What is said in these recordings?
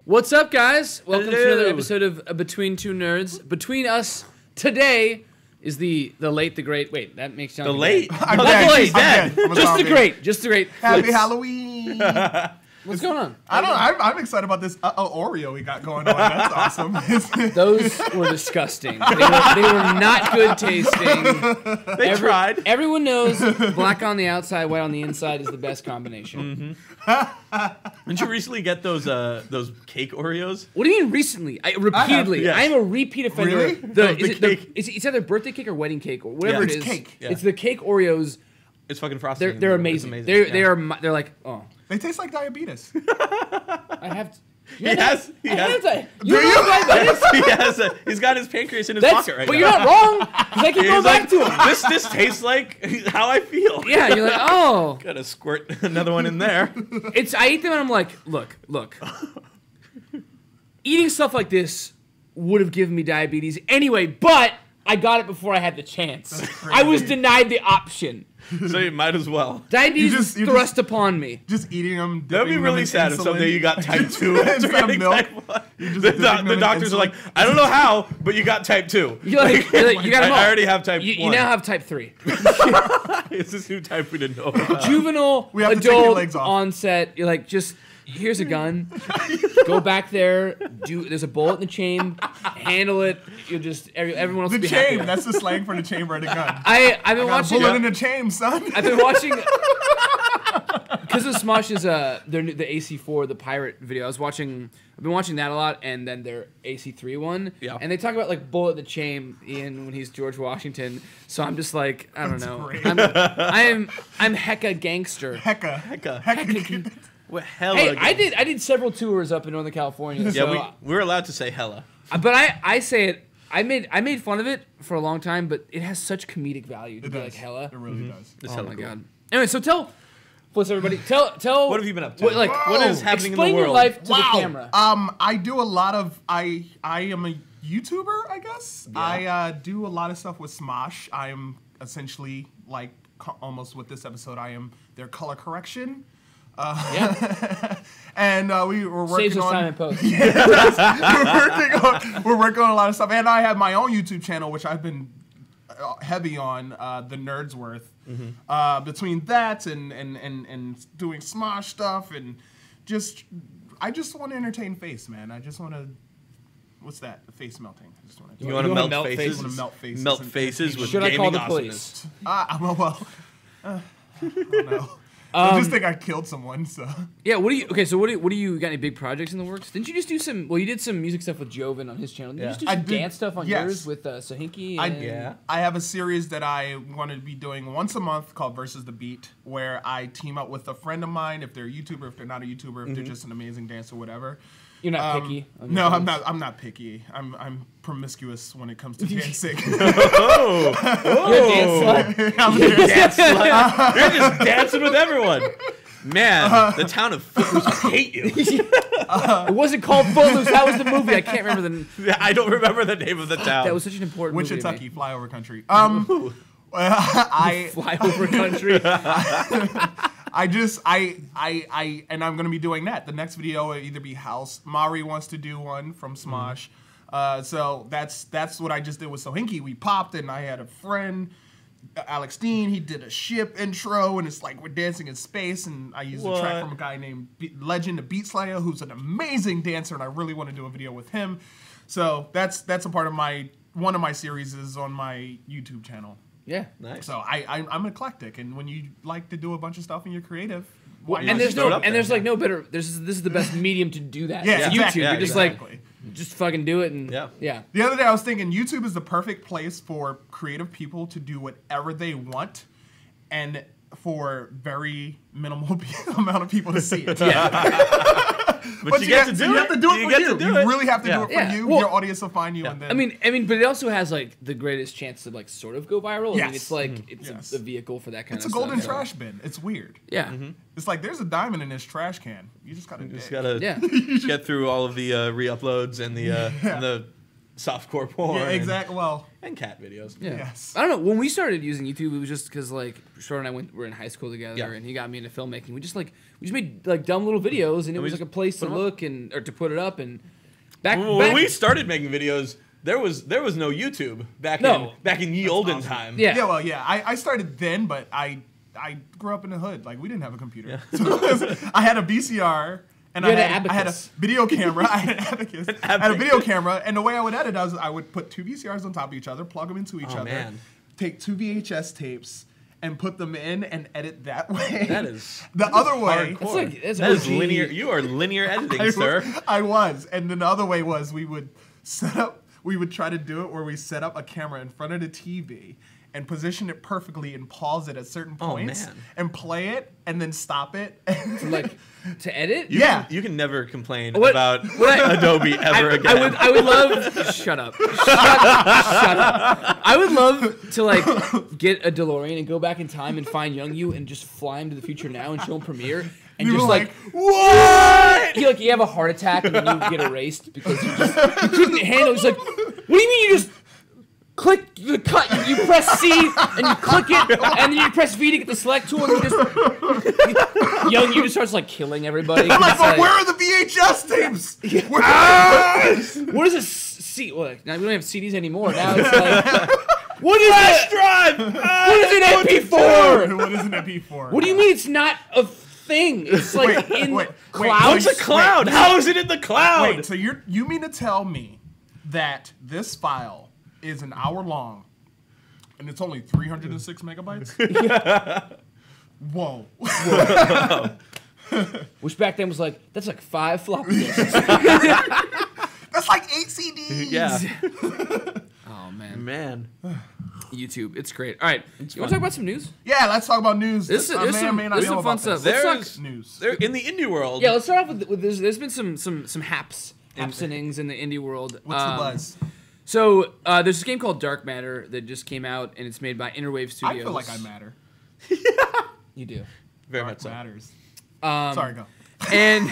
What's up, guys? Welcome to another Hello. episode of Between Two Nerds. Between us today is the late, the great. Wait, that makes sound The late? Not dead. the late, He's dead. just the great. Happy Flitz. Halloween! What's going on? I don't know. I'm excited about this Oreo we got going on. That's awesome. Those were disgusting. They were not good tasting. They tried. Everyone knows black on the outside, white on the inside is the best combination. Didn't you recently get those cake Oreos? What do you mean recently? Repeatedly. yes. I am a repeat offender. Really? It's either birthday cake or wedding cake or whatever Yeah. it It's is. cake. Yeah. It's the cake Oreos. It's fucking frosty. They're amazing. They're like, oh, They taste like diabetes. I have to. He has. I have to. Do you? He's got his pancreas in his That's, pocket right but now. you're not wrong, because I keep going He's back like, to him. This tastes like how I feel. Yeah, you're like, oh. Gotta squirt another one in there. I eat them and I'm like, look. Eating stuff like this would have given me diabetes anyway, but I got it before I had the chance. I was denied the option. So you might as well. Diabetes You is thrust upon me. Just eating them. That would be really sad if someday you got type 2 after Instead of getting milk, type 1. you just The dipping them in doctors are insulin. like, I don't know how, but you got type 2. You're like, you got them all. I already have type 1. You now have type 3. It's this new type we didn't know about. Juvenile, We have to take your adult, legs off. onset. You're like, just, here's a gun. Go back there. There's a bullet in the chamber. Handle it. You'll just, everyone else will The be happy. chain. That's the slang for the chamber of the gun. I've been Got a watching. bullet in the chain, son. I've been watching. Because of Smosh's the AC4, the pirate video. I've been watching that a lot, and then their AC3 one. Yeah. And they talk about like bullet in the chain in when he's George Washington. So I'm just like, I don't know. great. I'm hecka gangster. Hecka. What hella? Hey, I did several tours up in Northern California. Yeah, so, we're allowed to say hella. but I say it. I made fun of it for a long time, but it has such comedic value to It be does. like hella. It really does. It's Oh hella my cool. god. Anyway, so Flitz, everybody, tell. What have you been up to? What is happening in the explain your world? life to the camera. I do a lot of. I am a YouTuber, I guess. Yeah. I do a lot of stuff with Smosh. I am essentially like almost with this episode. I am their color correction. Yeah, And we were working saves us on. time in post. We're working on a lot of stuff, and I have my own YouTube channel, which I've been heavy on, the Nerds Worth. Between that and doing Smosh stuff, and I just want to entertain face, man. I just want to. What's that? Face melting. I just want to. You want to wanna melt melt faces? I wanna melt faces Melt and faces with Should I gaming call the awesomeness. police? I don't know. I just think I killed someone. So Yeah, what do you got any big projects in the works? Didn't you just do some? Well, you did some music stuff with Joven on his channel. Did you just do I some did, dance stuff on yes. yours with Sahinki? And, I have a series that I want to be doing once a month called Versus the Beat, where I team up with a friend of mine, if they're a YouTuber, if they're not a YouTuber, if they're just an amazing dancer, whatever. You're not picky. on your No, I'm choice? not. I'm not picky. I'm promiscuous when it comes to dancing. You're a dance slut. I'm a dance- You're just dancing with everyone. Man, the town of Footloose hate you. It wasn't called Footloose. That was the movie. I can't remember the. I don't remember the name of the town. That was such an important movie. Wichita, flyover country. Flyover country. And I'm gonna be doing that. The next video will either be House. Mari wants to do one from Smosh. So that's what I just did with Sohinki. We popped, and I had a friend, Alex Dean. He did a ship intro, and it's like we're dancing in space. And I used a track from a guy named Legend, the Beat Slayer, who's an amazing dancer, and I really want to do a video with him. So that's a part of one of my series is on my YouTube channel. Yeah. Nice. So I'm eclectic, and when you like to do a bunch of stuff and you're creative, why And not there's just throw it no, up and there? there's like no better. This is the best medium to do that. Yeah, It's exactly. YouTube. Yeah, You're just exactly. like, just fucking do it and Yeah. The other day I was thinking YouTube is the perfect place for creative people to do whatever they want, and for very minimal amount of people to see it. But you get to do it. You have to do it for get you. to do You it. really have to do it for Yeah. you. Well, Your audience will find you, and then I mean, but it also has like the greatest chance to like sort of go viral. I mean, Yes. it's like it's Yes. a vehicle for that kind it's of a stuff. golden Yeah. trash bin. It's weird. Yeah. It's like there's a diamond in this trash can. You just gotta. Just dig. gotta Yeah. get through all of the re-uploads and the softcore porn. Yeah, exactly. Well, And cat videos. Yeah. Yes. I don't know. When we started using YouTube, it was just because like Short and I were in high school together, Yeah. and he got me into filmmaking. We just made like dumb little videos, and it was like a place to look or to put it up. And When we started making videos, there was no YouTube back in ye olden time. Yeah. Yeah, well, yeah. I started then, but I grew up in the hood. Like, we didn't have a computer. So I had a VCR, and You I had an had a abacus. video camera. I had an abacus. I had a video camera, and the way I would edit I would put 2 VCRs on top of each other, plug them into each other, man. take 2 VHS tapes, and put them in and edit that way. That is the other way. hardcore. That's That is OG. linear. You are linear editing, sir. I was. And then the other way was we would try to do it where we set up a camera in front of the TV and position it perfectly and pause it at certain points man. and play it and then stop it. Like to edit. You can never complain What- about what- Adobe ever again. I would love. Shut up. Shut up. I would love to like get a DeLorean and go back in time and find young you and just fly him to the future now and show him Premiere and You just were like what? you have a heart attack and then you get erased because you couldn't handle. It's like, what do you mean you just click the cut? You press C and you click it and then you press V to get the select tool and you just young you just starts like killing everybody. I'm like, It's but where are the VHS tapes? What is a C? Well, now we don't have CDs anymore. Now it's like, what is Flash it? drive. What is an MP4? What is an MP4? What do you mean it's not a thing? It's like in wait, clouds. What's a cloud? How is it in the cloud? Wait, so you mean to tell me that this file is an hour long and it's only 306 megabytes? Whoa. Which back then was like, that's like 5 floppy disks. That's like 8 CDs. Yeah. Oh man, Man. YouTube, it's great. All right, you want to talk about some news? Yeah, let's talk about news. This is I may or some may not be able fun about this. stuff. Let's There's talk News. there in the indie world. Yeah, let's start off with this. There's been some happenings in the indie world. What's the buzz? So there's this game called Dark Matter that just came out, and it's made by Interwave Studios. I feel like I matter. You do. Very Dark much so. matters. Um, Sorry, go. And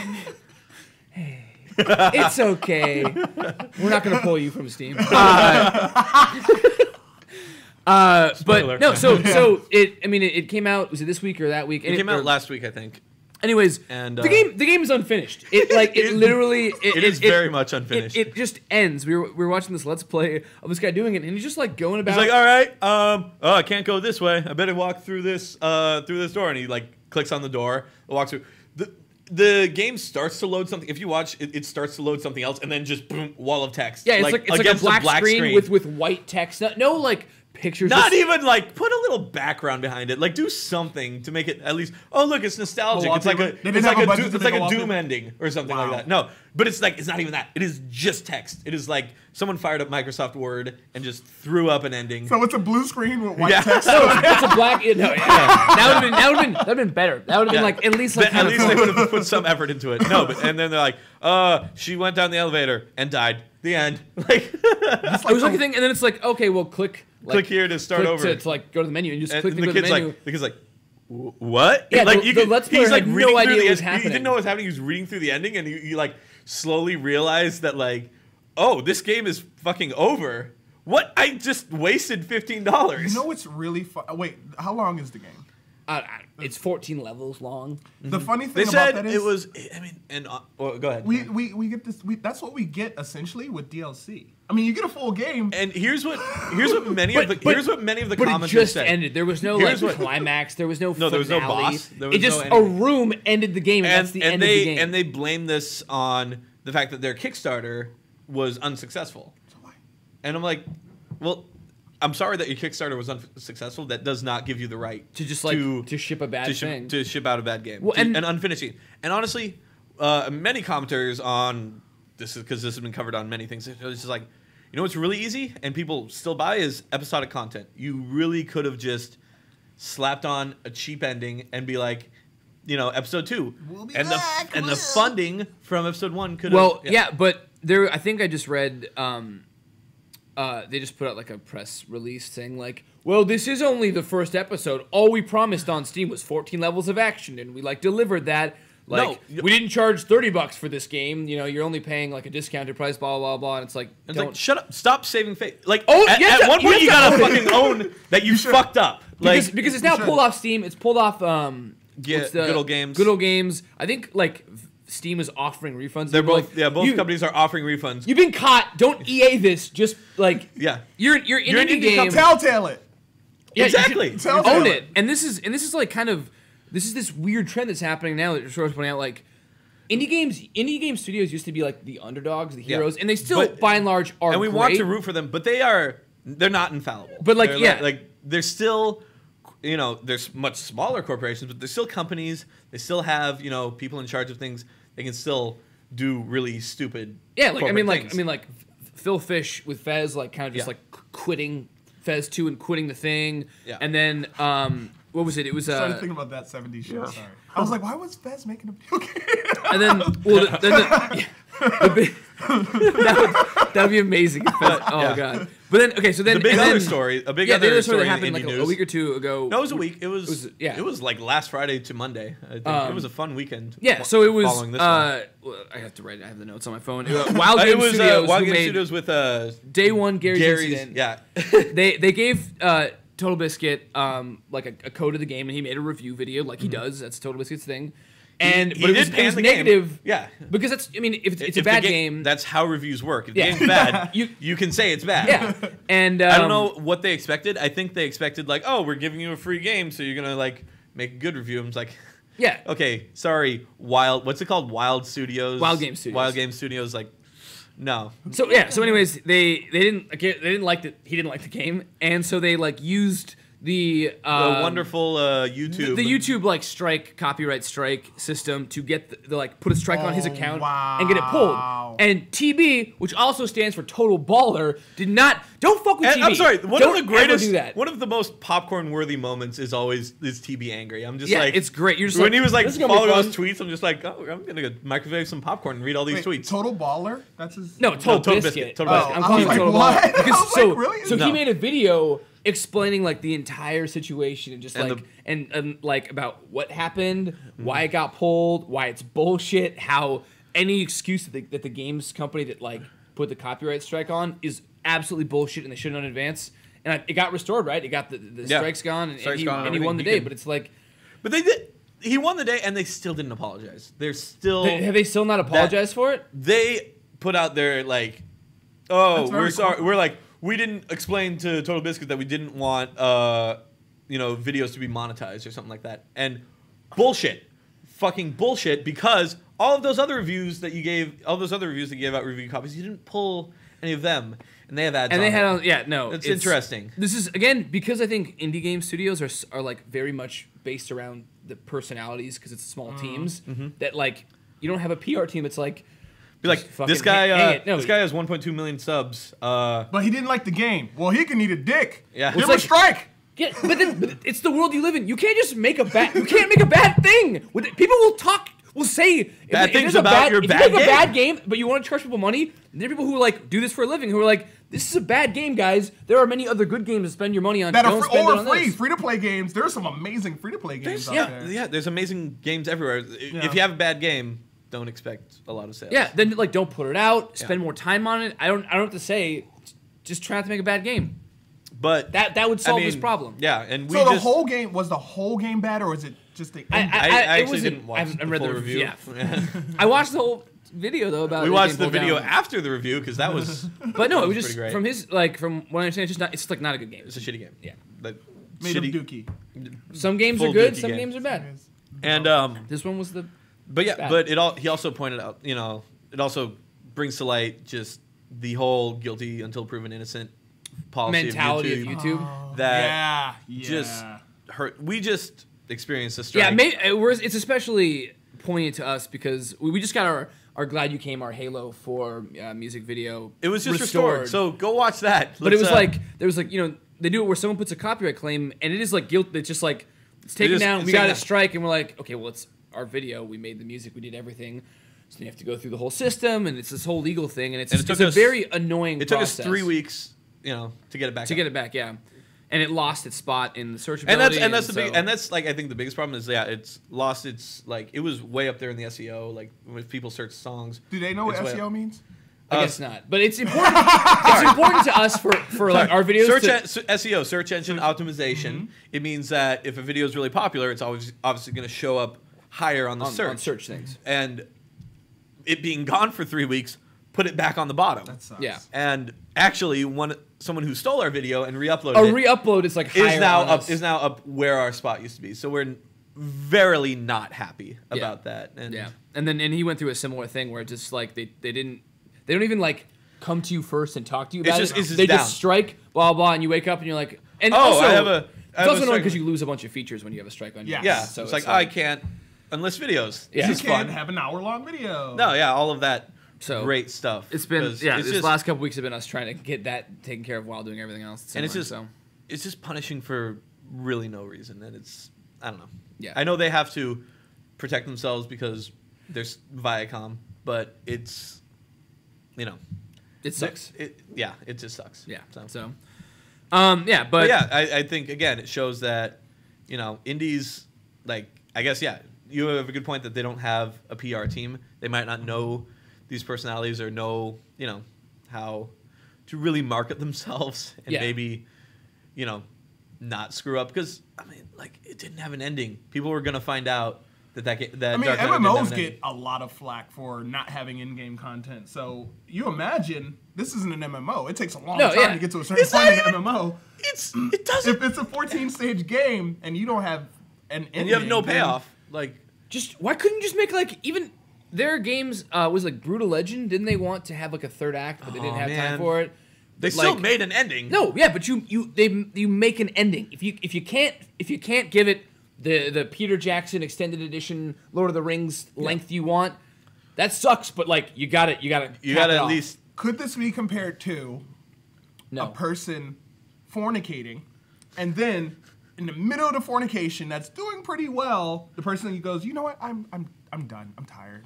it's okay. We're not gonna pull you from Steam. But Spoiler. no. So it came out. Was it this week or that week? It came out last week, I think. Anyways, And, the game is unfinished. It literally It is very much unfinished. It just ends. We were watching this Let's Play of this guy doing it, and he's just like going about. He's like, all right, I can't go this way. I better walk through this door. And he like clicks on the door, walks through. The game starts to load something. If you watch, it starts to load something else, and then just boom, wall of text. Yeah, it's like a against black, the black screen with white text. No like pictures. Not just- even like put a little background behind it. Like do something to make it at least. Oh look, it's nostalgic. Oh, It's like they a didn't it's have like a a budget to it's make like a a Doom wallpaper? ending or something Wow. like that. No, but it's not even that. It is just text. It is like someone fired up Microsoft Word and just threw up an ending. So it's a blue screen with white Yeah. text. No, it's a black. No, yeah. That would have been better. That would have been Yeah. like at least like At kind least of they would have put some effort into it. No, but and then they're like, she went down the elevator and died. The end. Like It was like a thing, and then it's like, okay, well, click here to start click over. to like go to the menu and just And click to the go to the kid's menu. like, the kid's like, what? Yeah, like the Let's Player he's like had no reading idea through the what was He happening. didn't know what was happening. He was reading through the ending, and you like slowly realized that like, oh, this game is fucking over. What? I just wasted $15. You know what's really fun? Wait, how long is the game? It's 14 levels long. The funny They thing about said that is it was. I mean, and well, go ahead. we get this. That's what we get essentially with DLC. I mean, you get a full game. and here's what many of the But commenters it just said. ended. There was no Here's like what- climax. There was no No, there was no finale. boss. There was it just no a anything. room ended the game, and that's the end of the game. And they blame this on the fact that their Kickstarter was unsuccessful. So why? And I'm like, well, I'm sorry that your Kickstarter was unsuccessful. That does not give you the right to just like to ship a bad thing. to ship out a bad game. Well, and and- unfinished game. And honestly, many commenters on this is because this has been covered on many things. It's just like, you know what's really easy and people still buy is episodic content. You really could have just slapped on a cheap ending and be like, you know, episode 2. We'll be and back, the we'll- funding from episode 1 could have. Well, yeah, but there. I think I just read. They just put out like a press release saying like, "Well, this is only the first episode. All we promised on Steam was 14 levels of action, and we like delivered that. Like, No. we didn't charge $30 for this game. You know, you're only paying like a discounted price, blah, blah, blah. And it's like, It's like, shut up. Stop saving face. Like, Oh, at, you have at to- one you point, you have to gotta own it. fucking own that you fucked up. Like, because it's now should. pulled off Steam. It's pulled off, Yeah, what's the- Good Old Games. Good Old Games. I think, like, Steam is offering refunds. they're People are both, like, both companies are offering refunds. You've been caught. Don't EA this. Just, like, Yeah. you're in You're an an indie indie game. company. Telltale it. Yeah, you should Exactly. Telltale own it. And this is like kind of this weird trend that's happening now that you're sort of pointing out. Like indie game studios used to be like the underdogs, the heroes, and they still But- by and large are. And we great. want to root for them, but they're not infallible. But, like, They're yeah. like they're still, you know, there's much smaller corporations, but they're still companies. They still have, you know, people in charge of things. They can still do really stupid. Yeah, like corporate things. Phil Fish with Fez, like kind of just Yeah. like quitting Fez 2 and quitting the thing. Yeah. And then what was it? It was I started thinking about that 70s show. Sorry. I was like, why was Fez making a video game? and then that would be amazing. If Fez, oh Yeah. god. But then okay, so then the big and other then, story, a big yeah, other the other story that in happened indie like a news. week or two ago. No, it was a week. It was yeah. It was like last Friday to Monday. I think. It was a fun weekend. Yeah, so it was. following this one. Well, I have to write it. I have the notes on my phone. Wild It Game was Studios, Wild who Game made Studios with Day One Gary's Incident. Yeah. They gave Total Biscuit like a code of the game, and he made a review video like he does. That's Total Biscuit's thing. And He but it did was, pan it was the game. negative. Yeah. Because that's. I mean, if it's a If bad the game. That's how reviews work. If the Yeah. game's bad, You- you can say it's bad. Yeah. And I don't know what they expected. I think they expected like, oh, we're giving you a free game, so you're gonna like make a good review. I'm like, Yeah. okay, sorry, what's it called? Wild Studios. Wild Game Studios. Wild Game Studios. Like, no. So yeah. So anyways, they didn't like that. He didn't like the game, and so they like used the Wonderful YouTube. the YouTube like copyright strike system to get the like put a strike on his Oh, account wow. and get it pulled. And TB, which also stands for Total Baller, did not. Don't fuck with And TB. I'm sorry. One Don't of the ever greatest, do that. one of the most popcorn-worthy moments is TB angry. I'm just Yeah, like, it's great. You're just when like, he was like this is gonna be following fun. those tweets, I'm just like, oh, I'm gonna go microwave some popcorn and read all these Wait, tweets. Total Baller? That's his. No, Total Total Biscuit. Biscuit, Total Biscuit. I'm I calling was it Total like, Baller. what? I Because was so like, really? so No. he made a video explaining like the entire situation and just And like and like about what happened, why it got pulled, why it's bullshit, how any excuse that the games company that like put the copyright strike on is absolutely bullshit and they should have known in advance. And it got restored, right? It got the Yeah. strikes gone and, Strikes he, gone and and he won the everything. day. But it's like, But they did. He won the day, and they still didn't apologize. They're still. have they still not apologized for it? They put out their like, oh, That's very we're sorry. cool. We're like, we didn't explain to Total Biscuit that we didn't want, videos to be monetized or something like that. And bullshit, fucking bullshit. Because all of those other reviews that you gave, all those other reviews that you gave out review copies, you didn't pull any of them, and they have ads. And they on had, it. no, It's interesting. This is again because I think indie game studios are like very much based around the personalities because it's small teams that like you don't have a PR team. It's like Be like, just fucking this guy. hang it. No, this guy has 1.2 million subs. But he didn't like the game. Well, he can eat a dick. Yeah. Give It's him a like- strike. yeah, but it's the world you live in. You can't just make a bad. You can't make a bad thing. People will talk. Will say Bad if things there's a about your if bad you make game. a bad game, but you want to charge people money. There are people who like do this for a living who are like, this is a bad game, guys. There are many other good games to spend your money on. That Don't are spend it or on free, this. free to play games. There's some amazing free to play games out there. Yeah, there's amazing games everywhere. Yeah. If you have a bad game, don't expect a lot of sales. Yeah, then like don't put it out. Spend Yeah. more time on it. I don't have to say. Just try not to make a bad game. But That would solve this problem. Yeah, and we So the just, whole game was the whole game bad, or is it just the? I it actually wasn't- didn't watch I haven't the read full the review. yeah. I watched the whole video though about We it watched getting the pulled video down. after the review because that was. But no, that it was pretty just great. from his like from what I understand. It's just not. It's just like not a good game. It's a shitty game. Yeah. Like, made of shitty. Dookie. Some games Full are good. Dookie Some game. games are bad. And This one was the. but yeah, bad. but he also pointed out, it also brings to light just the whole guilty until proven innocent policy mentality of of YouTube. YouTube. That yeah, just hurt. We just experienced a Yeah, strike. it's especially poignant to us because we just got our Glad You Came, our Halo 4 music video. It was just restored. So go watch that. But it was Let's, there was they do it where someone puts a copyright claim and it is like guilt. It's just like it's taken just- down. it's We got taken a down. strike and we're like, okay, well it's our video. We made the music. We did everything. So you have to go through the whole system and it's this whole legal thing and it's And it it's took a us- very annoying. it took us process 3 weeks, to get it back. to get it back. Yeah, and it lost its spot in the searchability. And that's like I think the biggest problem is it's lost its like it was way up there in the SEO. Like when people search songs, Do they know what SEO means? I guess not, but it's important. It's important to us for like our videos. SEO, search engine optimization. Mm-hmm. It means that if a video is really popular, it's always obviously going to show up higher on the search things. And it being gone for 3 weeks, put it back on the bottom. That sucks. Yeah. And actually, someone who stole our video and re-uploaded re-upload is like higher is now up where our spot used to be. So we're very not happy about that. And and he went through a similar thing where just like they don't even like come to you first and talk to you about it. They just strike blah blah, and you wake up and you're like, and also it's also annoying because you lose a bunch of features when you have a strike on you. Yeah. So it's like I can't unless videos. Yeah. You can't have an hour-long video. No, all of that. So great stuff. It's been this last couple weeks have been us trying to get that taken care of while doing everything else. And it's just punishing for really no reason, and it's I don't know. Yeah, I know they have to protect themselves because there's Viacom, but it's it sucks. It just sucks. Yeah. So but I think again it shows that indies like I guess you have a good point that they don't have a PR team. They might not know these personalities or know, how to really market themselves and maybe, not screw up because I mean, like it didn't have an ending. People were gonna find out that MMOs get a lot of flack for not having in-game content. So you imagine this isn't an MMO. It takes a long time to get to a certain point in an MMO. It doesn't. If it's a 14-stage game and you don't have an ending, and you have no payoff, just why couldn't you just make like even their games was like Brutal Legend? Didn't they want to have like a third act, but they didn't have time for it? They still made an ending. No, but you make an ending. If you can't give it the Peter Jackson extended edition Lord of the Rings length you want, that sucks. But like you got to at least. Could this be compared to a person fornicating, and then in the middle of the fornication that's doing pretty well, the person goes, you know what, I'm done. I'm tired.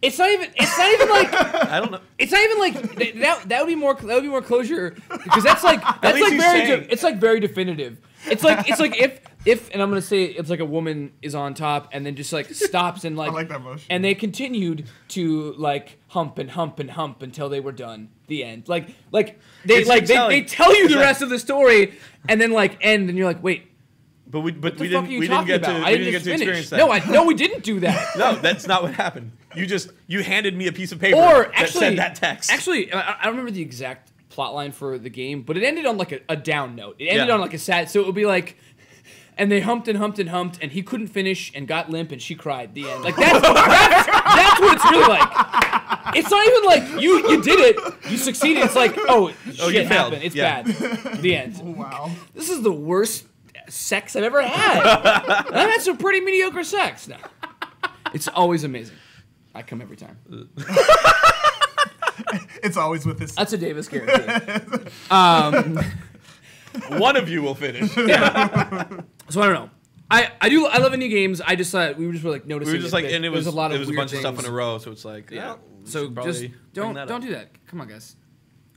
It's not even like I don't know. It's not even like that would be more closure because that's like very definitive. It's like if and I'm gonna say it's like a woman is on top and then just like stops and like, I like that motion. And they continued to like hump and hump and hump until they were done. The end. They tell you the rest of the story and then like end and you're like wait. But we didn't get to experience that. No, we didn't do that. No, that's not what happened. You handed me a piece of paper that said that text. Actually, I don't remember the exact plot line for the game, but it ended on like a down note. It ended on like a sad, so it would be like, and they humped and humped and humped, and he couldn't finish and got limp, and she cried. The end. Like that's what it's really like. It's not even like you did it, you succeeded. It's like shit happened. It's bad. The end. Wow. This is the worst sex I've ever had. I've had some pretty mediocre sex. No. It's always amazing. I come every time. It's always with this. That's a Davis character. One of you will finish. Yeah. So I don't know. I love indie games. I just thought we were just like noticing. We were just like, and it was a lot of a bunch of stuff in a row. So it's like, So just don't do that. Come on, guys.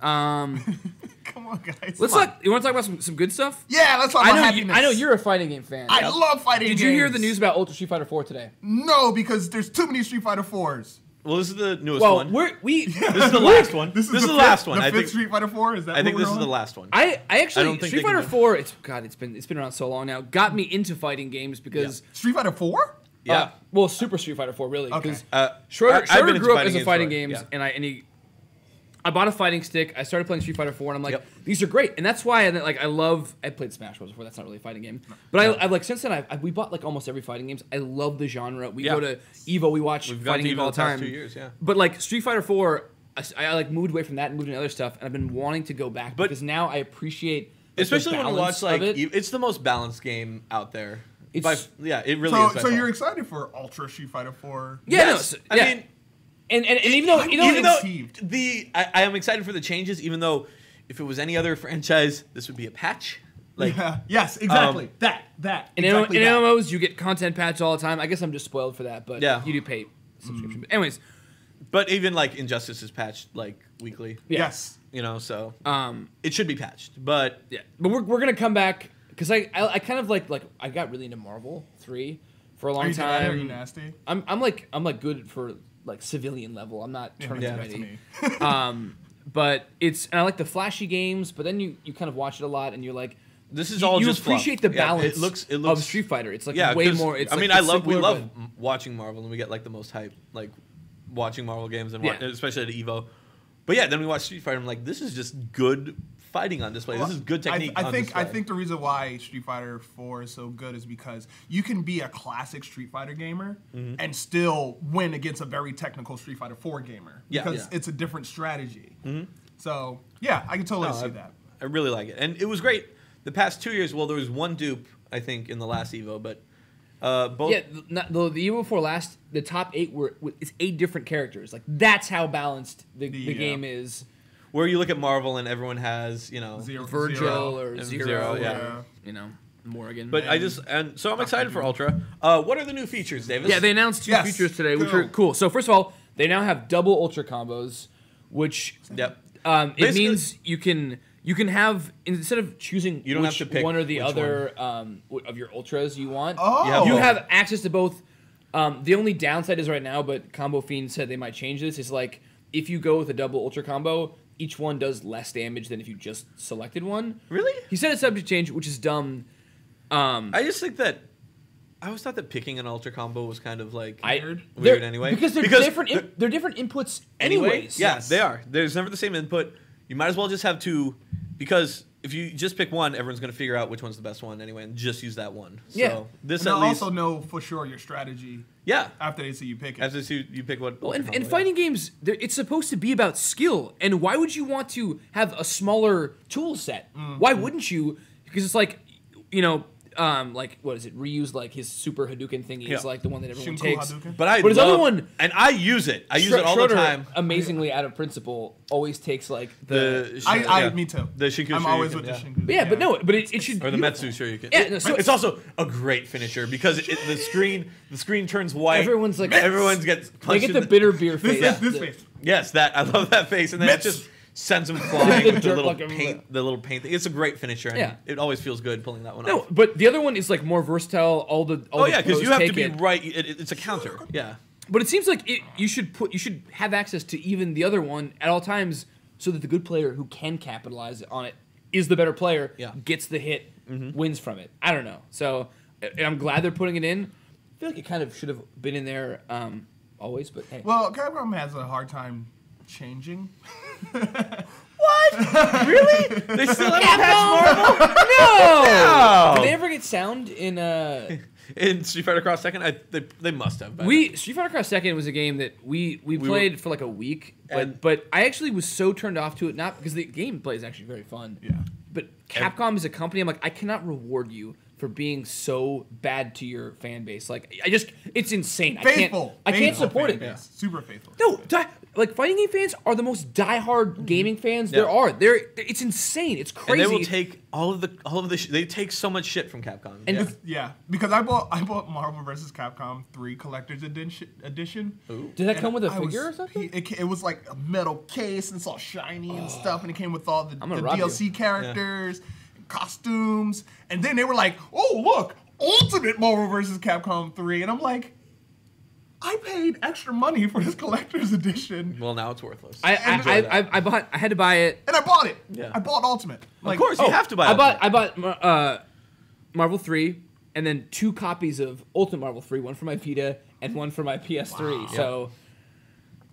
Come on, guys. You want to talk about some good stuff? Yeah, let's talk about happiness. I know you're a fighting game fan. I love fighting games. Did you hear the news about Ultra Street Fighter 4 today? No, because there's too many Street Fighter 4s. Well, this is the newest one. This is the last one. This is the last one. The fifth Street Fighter 4. Is that? I think this is the last one. I actually Street Fighter 4. It's been around so long now. Got me into fighting games because Street Fighter 4. Yeah. Well, Super Street Fighter 4 really. Okay. Schroeder grew up as a fighting games, and I bought a fighting stick. I started playing Street Fighter 4, and I'm like, these are great, and that's why I played Smash Bros. Before. That's not really a fighting game, but I like since then we bought like almost every fighting games. I love the genre. We go to Evo, we watch fighting games all the time. 2 years, yeah. But like Street Fighter 4, I like moved away from that and moved into other stuff, and I've been wanting to go back because now I appreciate especially when I watch it's the most balanced game out there. It really is. So you're excited for Ultra Street Fighter 4? Yeah, yes. I mean. And even though I am excited for the changes, even though if it was any other franchise, this would be a patch. Like yes, exactly. In MMOs, you get content patch all the time. I guess I'm just spoiled for that, but you do pay subscription. But anyways, But even like Injustice is patched like weekly. Yeah. Yes. You know, so it should be patched. But Yeah, but we're gonna come back because I kind of like I got really into Marvel 3 for a long Are you time. nasty? I'm like good for like civilian level. I'm not tournament That's ready. me. But and I like the flashy games. But then you kind of watch it a lot, and you're like, this is all you just appreciate fluff. the balance. It looks of Street Fighter. It's like yeah, way 'cause, more. It's I like, mean, it's we simpler, love but- watching Marvel, and we get like the most hype, like watching Marvel games, and Yeah. especially at Evo. But yeah, then we watch Street Fighter. I'm like, this is just good fighting on display. This is good technique. I on think display. I think the reason why Street Fighter 4 is so good is because you can be a classic Street Fighter gamer and still win against a very technical Street Fighter 4 gamer Yeah. because it's a different strategy. So yeah, I can totally see that. I really like it, and it was great. The past 2 years, well, there was one dupe I think in the last Evo, but both. Yeah, the year before last, the top 8 it's 8 different characters. Like that's how balanced the game is. Where you look at Marvel and everyone has Virgil or And Zero, Zero, or, yeah. Morgan. But so I'm excited for Ultra. What are the new features, Davis? Yeah, they announced 2 features today, which are cool. So first of all, they now have double Ultra combos, which Yep. it Basically- means you can have, instead of choosing You don't which have to pick one or the which other of your Ultras you want. Oh. You have access to both. The only downside is right now, but Combo Fiend said they might change this, is like if you go with a double Ultra combo, each one does less damage than if you just selected one. Really? He said it's subject change, which is dumb. I just think that I always thought that picking an Ultra combo was kind of like Weird anyway. Because they're different. They're different inputs anyways. Yeah, they are. There's never the same input. You might as well just have 2, because if you just pick one, everyone's going to figure out which one's the best one anyway, and just use that one. So Yeah. this And at they'll least. also know for sure your strategy Yeah. after they see you pick it. After you pick what. Well, Ultra in combo, fighting games, it's supposed to be about skill. And why would you want to have a smaller tool set? Why wouldn't you? Because it's like, like what is it? Reuse like his super Hadouken thingy Yeah. is like the one that everyone Shinku takes. Hadouken? But his other one, and I use it. I use it all the Schroeder, time. amazingly out of principle, always takes like the. Me too. The Shinku I'm always Shuriken, with the yeah. Shinku. But it should. Or the Metsu Shuriken. Yeah, no, so it's also a great finisher because the screen turns white. Everyone's like- everyone gets They punched get in the bitter beer face. This face. Yes, that I love that face, and then it Mitz. just sends him flying The with dirt bucket. the little paint thing. It's a great finisher, and Yeah. it always feels good pulling that one No, off. but the other one is like more versatile. All the Because pros you have to take be it. right. It's a counter. Yeah. But it seems like you should have access to even the other one at all times, so that the good player who can capitalize on it is the better player. Yeah. Gets the hit, wins from it. I don't know. So and I'm glad they're putting it in. I feel like it kind of should have been in there always, but hey. Well, Capcom has a hard time changing. Really? They still haven't patched Marvel? No! No! Did they ever get sound in In Street Fighter Cross Tekken, they must have. by now. Street Fighter Cross Tekken was a game that we played for like a week, And- but I actually was so turned off to it, not because the gameplay is actually very fun. Yeah. But Capcom is a company, I'm like, I cannot reward you for being so bad to your fan base. Like, it's insane. Faithful. I can't Faithful support fan it. base. Super faithful. No, like fighting game fans are the most diehard gaming fans there are. It's insane. It's crazy. And they will take all of the. They take so much shit from Capcom. And Yeah, because I bought Marvel vs. Capcom 3 Collector's Edition. did that And come with a I figure was- or something? It was like a metal case and it's all shiny and stuff, and it came with all the gonna rob DLC characters, and costumes, and then they were like, "Oh look, Ultimate Marvel vs. Capcom 3," and I'm like, I paid extra money for this collector's edition, Well, now it's worthless. I had to buy it. and I bought it. Yeah. I bought Ultimate. Of course, you have to buy. I bought Marvel 3 and then 2 copies of Ultimate Marvel 3, one for my Vita and one for my PS3. Wow. So,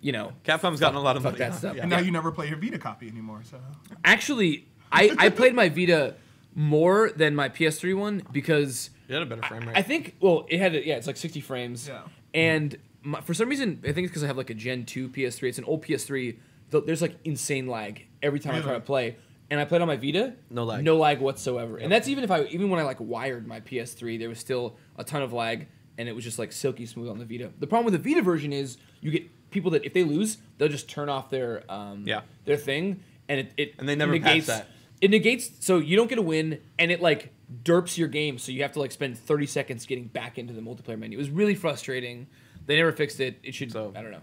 Capcom's gotten a lot of fuck money. that stuff. And now you never play your Vita copy anymore. So Actually, I played my Vita more than my PS3 one because You had a better frame rate. I think, well, it's like 60 frames. Yeah. And for some reason, I think it's because I have like a Gen 2 PS3. It's an old PS3. There's like insane lag every time I try to play. And I played on my Vita. No lag. No lag whatsoever. And that's even when I like wired my PS3, there was still a ton of lag, and it was just like silky smooth on the Vita. The problem with the Vita version is you get people that if they lose, they'll just turn off their thing, and it And they never patch negates that. It negates, so you don't get a win, and it like derps your game, so you have to like spend 30 seconds getting back into the multiplayer menu. It was really frustrating. They never fixed it. It should. So- I don't know.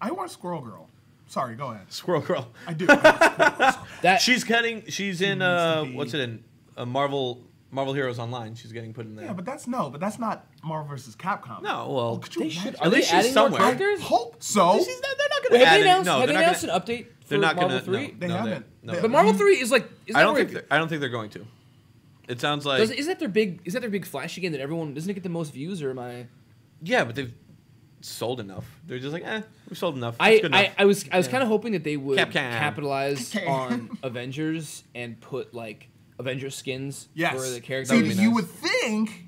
I want Squirrel Girl. Sorry, go ahead. Squirrel Girl. I do. I want Squirrel Girl. That She's in to be- what's it in? Marvel Heroes Online. She's getting put in there. Yeah, but that's not Marvel vs. Capcom. No, well, Could you they should. imagine? Are At they least she's adding more somewhere. characters? Hope so. they're not going Wait, to have add they announced? no, Have they they're not announced gonna, an update for They're not Marvel going to. 3? They haven't. No, But Marvel 3 is like. I don't think they're going to. It sounds like Is that their big flashy game that everyone doesn't it get the most views or am I? yeah, but they've sold enough. They're just like, we've sold enough. It's good enough. I was kind of hoping that they would Capcom. capitalize Capcom. on Avengers and put like Avengers skins Yes. for the characters. See, would be you nice. would think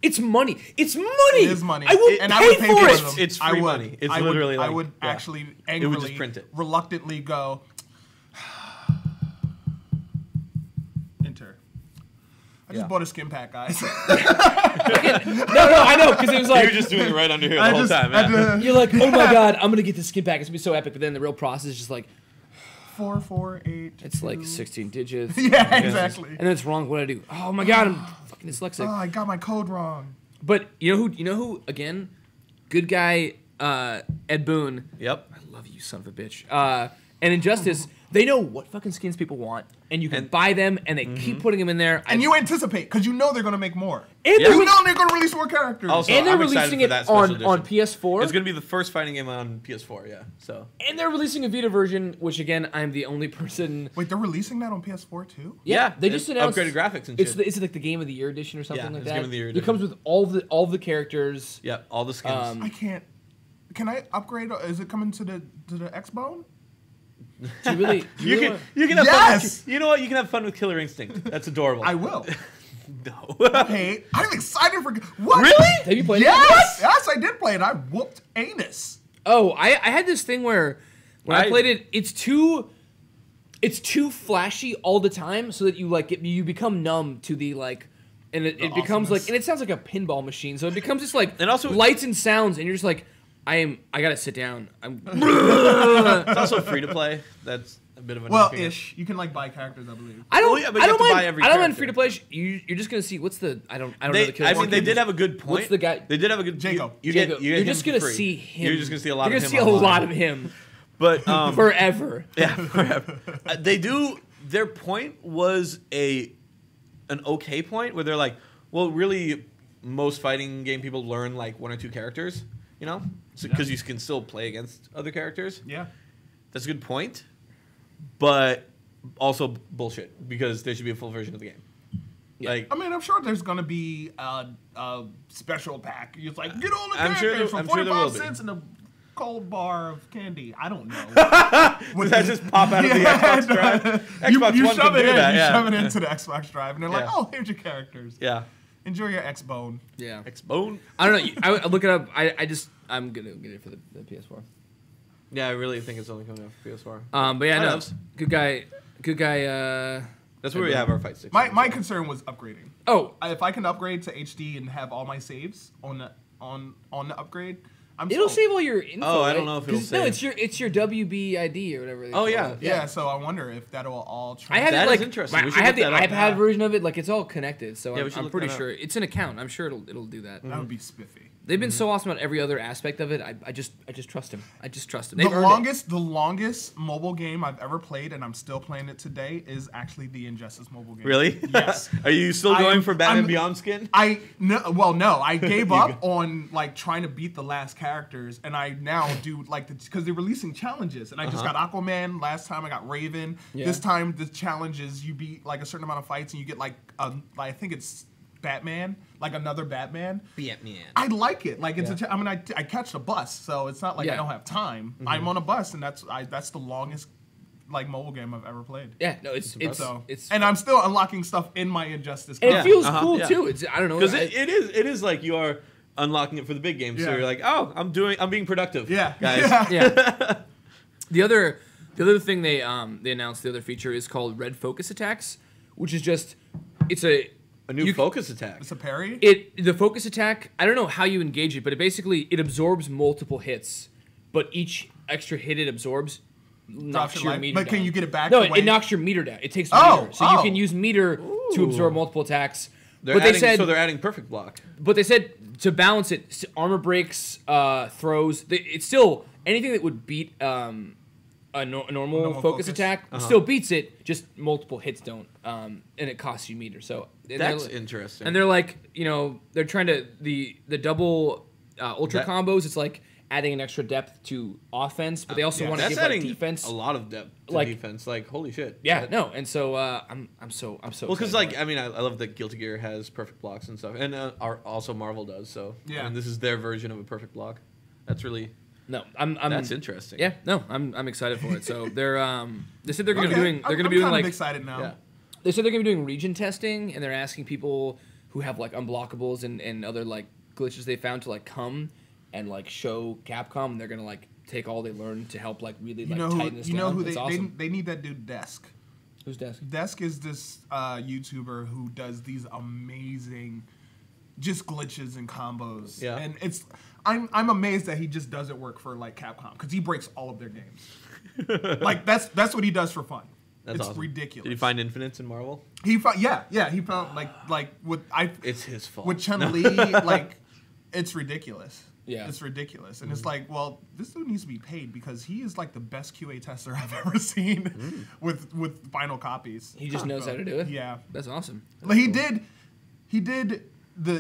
It's money. It's money. it is money. I will and pay I would pay for for it. them. It's I free would. money. It's I would, literally I like- would yeah. actually It angrily, would just print it. reluctantly go. Enter. I just Yeah. bought a skin pack, guys. No, I know because it was like You're just doing it right under here the whole time. Yeah. you're like, oh my god, I'm gonna get this skin pack. It's gonna be so epic. But then the real process is just like 448. it's like 16 digits. Yeah, exactly. And then it's wrong. What do I do? Oh my god, I'm fucking dyslexic. Oh, I got my code wrong. But you know who again? Good guy Ed Boon. Yep. I love you, son of a bitch. And Injustice, they know what fucking skins people want, and you can buy them, and they keep putting them in there. And you anticipate because you know they're gonna make more. And Yeah. they're, You know they're gonna release more characters. Also, and they're I'm excited releasing for it that special on edition. PS4. It's gonna be the first fighting game on PS4. Yeah. So. And they're releasing a Vita version, which again, I'm the only person. Wait, they're releasing that on PS4 too? Yeah, they just it's announced upgraded graphics and It's shit. it's like the Game of the Year edition or something Yeah, like it's that. Game of the Year It comes with all the characters. Yeah, all the skins. I can't. Can I upgrade? Is it coming to the X-Bone? Do you really? Do you you really can wanna- you can have Yes! fun. You know what? You can have fun with Killer Instinct. That's adorable. I will. no. Hey, I'm excited for what? Really? Have you played it? Yes, yes, I did play it. I whooped anus. Oh, I had this thing where when I played it, it's too flashy all the time, so that you become numb to the like, and it becomes like, awesomeness. and it sounds like a pinball machine, so it becomes just like And also- lights and sounds, and you're just like, I gotta sit down. It's also free to play. That's a bit of a Well, knocking it. ish. You can like buy characters, I believe. I don't. Well, yeah, but you I have don't to mind. buy every I don't mind character. free to play. You're just gonna see what's the. I don't know the I character. mean, they did have a good point. What's the guy? They did have a good. Jago. You Jago. get You're him just for gonna free. see him. You're just gonna see a lot You're of gonna him. see a online. lot of him But forever. yeah, forever. They do. Their point was an okay point where they're like, well, really, most fighting game people learn like one or two characters, you know, because you can still play against other characters. Yeah. That's a good point, but also bullshit because there should be a full version of the game. Yeah. Like, I mean, I'm sure there's gonna be a special pack. It's like get all the I'm sure characters there- for I'm sure there 45 will be. cents in a cold bar of candy. I don't know. does that just pop out of the Xbox Drive? Xbox you One shove can it do in. that. You Yeah. shove it into the Xbox Drive, and they're like, Yeah. "Oh, here's your characters. Yeah. Enjoy your X-Bone." Yeah. Xbone. I don't know. I look it up. I'm gonna get it for the PS4. Yeah, I really think it's only coming out for PS4. But yeah, no. Whatevs. Good guy. That's where we have our fight sticks. My concern was upgrading. Oh, If I can upgrade to HD and have all my saves on the upgrade, I'm it'll sold. save all your info. Oh, I don't right? know if it'll 'Cause, no, save. it's your WBID or whatever. They Oh, call yeah. it. Yeah, so I wonder if that'll all. I have That it is like interesting. We should I have the look that up. iPad version of it. Like it's all connected, so Yeah, we should I'm look pretty that up. sure it's an account. I'm sure it'll do that. That would be spiffy. They've been so awesome about every other aspect of it. I just trust him. I just trust him. The They've earned it. longest mobile game I've ever played, and I'm still playing it today, is actually the Injustice mobile game. Really? Yes. Are you still I going am- for Batman I'm- Beyond skin? No. I gave up on like trying to beat the last characters, and I now do like because they're releasing challenges, and I just got Aquaman last time. I got Raven. Yeah. This time the challenge is you beat like a certain amount of fights, and you get like I think it's Batman, like another Batman. Batman. I like it. Like it's Yeah. I catch the bus, so it's not like I Yeah. don't have time. I'm on a bus, and that's the longest like mobile game I've ever played. Yeah, no, it's And I'm still unlocking stuff in my Injustice. and game. it feels uh-huh, cool yeah. too. It's I don't know Because I- it is like you are unlocking it for the big games. So Yeah. you're like, oh, I'm being productive. Yeah, guys. yeah. The other thing they announced, the other feature is called red focus attacks, which is just it's a new focus attack. It's a parry. the focus attack. I don't know how you engage it, but it absorbs multiple hits, but each extra hit it absorbs knocks your your life. meter But down. can you get it back No, the way- it knocks your meter down. It takes Oh, meter, so you oh. can use meter to absorb multiple attacks. They're but adding, they said so they're adding perfect block. But they said to balance it, armor breaks, throws. It's still anything that would beat a normal focus attack still beats it. Just multiple hits don't, and it costs you meter. So that's interesting. And they're like, they're trying to the double ultra combos. It's like adding an extra depth to offense, but they also want to give like defense a lot of depth to defense. Like holy shit. Yeah, no, and so I'm so well because like I mean I love that Guilty Gear has perfect blocks and stuff, and also Marvel does. So yeah, I mean, this is their version of a perfect block. That's really that's interesting. Yeah, no, I'm excited for it. So they said they're gonna be doing like excited now. Yeah. They said they're gonna be doing region testing, and they're asking people who have like unblockables and other like glitches they found to like come and like show Capcom, and they're gonna like take all they learned to help like really tighten this down. You know who awesome. they need that dude Desk. Who's Desk? Desk is this YouTuber who does these amazing just glitches and combos. Yeah. And I'm amazed that he just doesn't work for like Capcom because he breaks all of their games. Like that's what he does for fun. It's awesome. Ridiculous. Did he find infinites in Marvel? He found he found like it's his fault. With Chun-Li like it's ridiculous. Yeah. It's ridiculous. And it's like, well, this dude needs to be paid because he is like the best QA tester I've ever seen with final copies. He just knows how to do it? Yeah. That's awesome. Like he did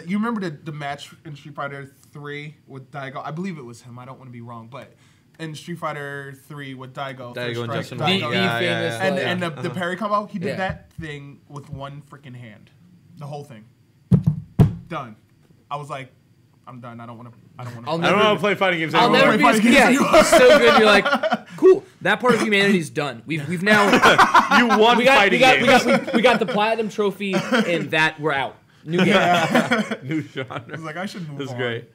you remember the match in Street Fighter 3 with Daigo? I believe it was him. I don't want to be wrong, but in Street Fighter 3 with Daigo and Justin and the parry combo, he did that thing with one freaking hand. The whole thing. Done. I was like, I'm done. I don't want to. I don't want to play fighting games anymore. I'll never be so good. You're like, cool. That part of humanity's done. We've now you won fighting games. We got the platinum trophy, and that we're out. New game. New genre. I was like, I should move on. That's great.